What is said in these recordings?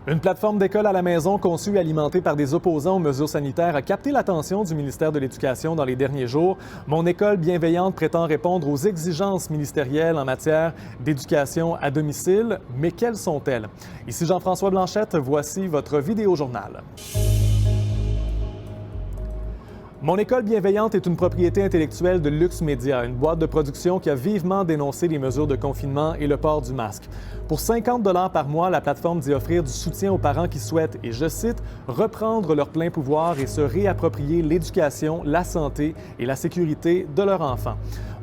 Une plateforme d'école à la maison conçue et alimentée par des opposants aux mesures sanitaires a capté l'attention du ministère de l'Éducation dans les derniers jours. Mon école bienveillante prétend répondre aux exigences ministérielles en matière d'éducation à domicile. Mais quelles sont-elles? Ici Jean-François Blanchette, voici votre vidéo-journal. Mon école bienveillante est une propriété intellectuelle de Lux Media, une boîte de production qui a vivement dénoncé les mesures de confinement et le port du masque. Pour 50 $ par mois, la plateforme dit offrir du soutien aux parents qui souhaitent, et je cite, « reprendre leur plein pouvoir et se réapproprier l'éducation, la santé et la sécurité de leur enfant ».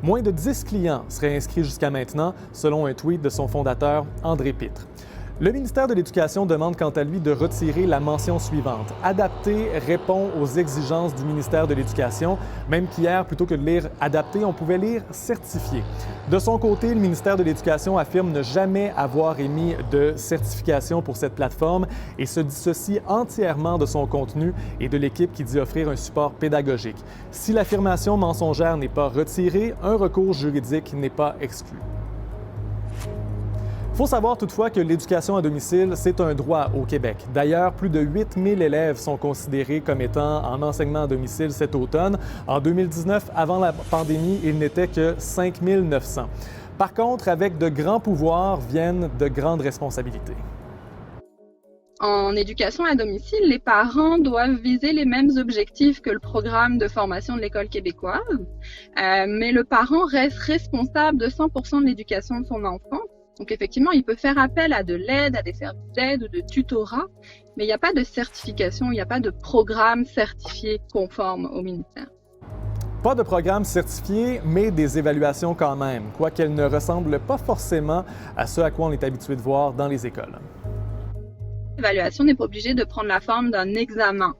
Moins de 10 clients seraient inscrits jusqu'à maintenant, selon un tweet de son fondateur, André Pitre. Le ministère de l'Éducation demande quant à lui de retirer la mention suivante. Adapté répond aux exigences du ministère de l'Éducation, même qu'hier, plutôt que de lire adapté, on pouvait lire certifié. De son côté, le ministère de l'Éducation affirme ne jamais avoir émis de certification pour cette plateforme et se dissocie entièrement de son contenu et de l'équipe qui dit offrir un support pédagogique. Si l'affirmation mensongère n'est pas retirée, un recours juridique n'est pas exclu. Il faut savoir toutefois que l'éducation à domicile, c'est un droit au Québec. D'ailleurs, plus de 8 000 élèves sont considérés comme étant en enseignement à domicile cet automne. En 2019, avant la pandémie, il n'était que 5 900. Par contre, avec de grands pouvoirs viennent de grandes responsabilités. En éducation à domicile, les parents doivent viser les mêmes objectifs que le programme de formation de l'École québécoise, mais le parent reste responsable de 100% de l'éducation de son enfant. Donc effectivement, il peut faire appel à de l'aide, à des services d'aide ou de tutorat, mais il n'y a pas de certification, il n'y a pas de programme certifié conforme au ministère. Pas de programme certifié, mais des évaluations quand même, quoiqu'elles ne ressemblent pas forcément à ce à quoi on est habitué de voir dans les écoles. L'évaluation n'est pas obligée de prendre la forme d'un examen.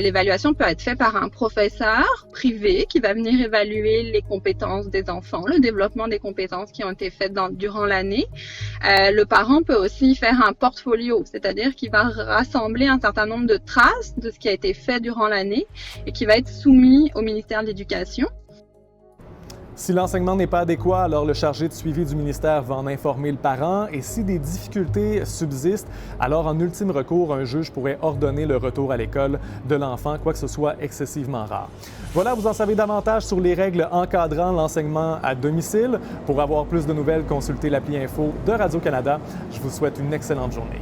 L'évaluation peut être faite par un professeur privé qui va venir évaluer les compétences des enfants, le développement des compétences qui ont été faites durant l'année. Le parent peut aussi faire un portfolio, c'est-à-dire qu'il va rassembler un certain nombre de traces de ce qui a été fait durant l'année et qui va être soumis au ministère de l'Éducation. Si l'enseignement n'est pas adéquat, alors le chargé de suivi du ministère va en informer le parent et si des difficultés subsistent, alors en ultime recours, un juge pourrait ordonner le retour à l'école de l'enfant, quoique ce soit excessivement rare. Voilà, vous en savez davantage sur les règles encadrant l'enseignement à domicile. Pour avoir plus de nouvelles, consultez l'appli Info de Radio-Canada. Je vous souhaite une excellente journée.